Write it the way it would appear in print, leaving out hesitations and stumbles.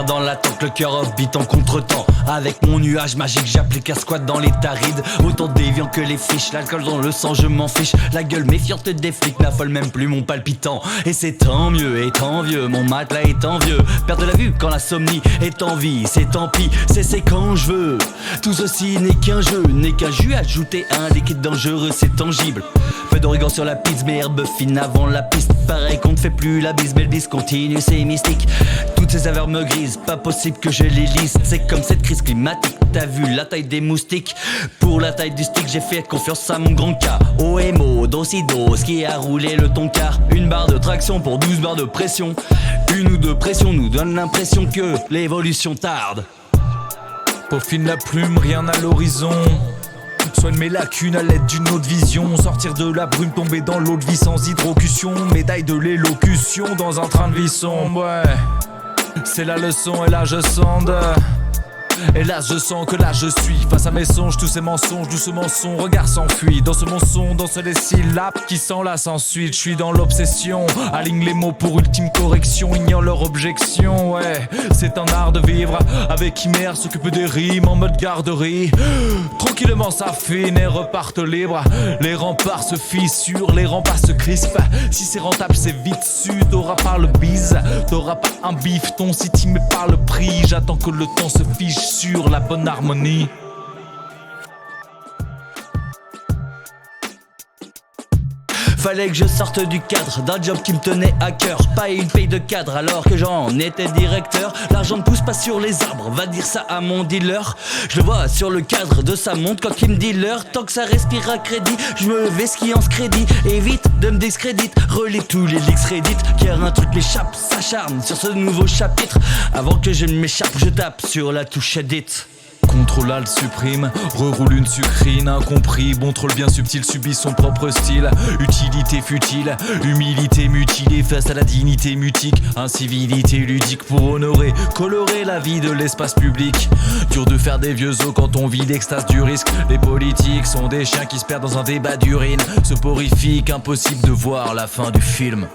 galère dans l'attente, le cœur off-beat en contre-temps. Avec mon nuage magique, j'applique un squat dans les tarides. Autant déviant que les fiches, l'alcool dans le sang, je m'en fiche. La gueule méfiante des flics n'affole même plus mon palpitant. Et c'est tant mieux, étant vieux, mon matelas étant vieux. Perdre la vue quand l'insomnie est en vie, c'est tant pis, c'est quand je veux. Tout ceci n'est qu'un jeu, n'est qu'un jus ajouté à un liquide dangereux, c'est tangible. Peu d'origan sur la piste, mais herbe fine avant la piste. Pareil qu'on ne fait plus la bise, mais le bis continue, c'est mystique. Toutes ces saveurs me grisent, pas possible que je les lise. C'est comme cette crise climatique, t'as vu la taille des moustiques. Pour la taille du stick, j'ai fait confiance à mon grand K. OMO, dosido, ce qui a roulé le tonkar. Une barre de traction pour 12 barres de pression. Une ou deux pressions nous donnent l'impression que l'évolution tarde. Peaufine la plume, rien à l'horizon. Soigne mes lacunes à l'aide d'une autre vision. Sortir de la brume, tomber dans l'eau de vie sans hydrocution. Médaille de l'élocution dans un train de vie sombre, ouais. C'est la leçon et là je sonde. Hélas je sens que là je suis face à mes songes, tous ces mensonges, doucement son regard s'enfuit. Dans ce mensonge, dans les syllabes qui s'enlacent ensuite. Je suis dans l'obsession, aligne les mots pour ultime correction. Ignore leur objection, ouais. C'est un art de vivre avec Imer, s'occupe des rimes en mode garderie. Tranquillement s'affine et repartent libres. Les remparts se fissurent, les remparts se crispent. Si c'est rentable c'est vite su, t'auras pas le bise. T'auras pas un bifton si t'y mets pas le prix. J'attends que le temps se fiche sur la bonne harmonie. Fallait que je sorte du cadre d'un job qui me tenait à cœur. Pas une paye de cadre alors que j'en étais directeur. L'argent ne pousse pas sur les arbres, va dire ça à mon dealer. Je le vois sur le cadre de sa montre quand il me dit l'heure. Tant que ça respire à crédit, je me vais ski en crédit. Évite de me discrédite, relis tous les leaks Reddit. Car un truc m'échappe, s'acharne sur ce nouveau chapitre. Avant que je ne m'échappe, je tape sur la touche edit. Contrôle Alt supprime, reroule une sucrine, incompris, bon troll bien subtil subit son propre style. Utilité futile, humilité mutilée face à la dignité mutique. Incivilité ludique pour honorer, colorer la vie de l'espace public. Dur de faire des vieux os quand on vit l'extase du risque. Les politiques sont des chiens qui se perdent dans un débat d'urine. Soporifique, impossible de voir la fin du film.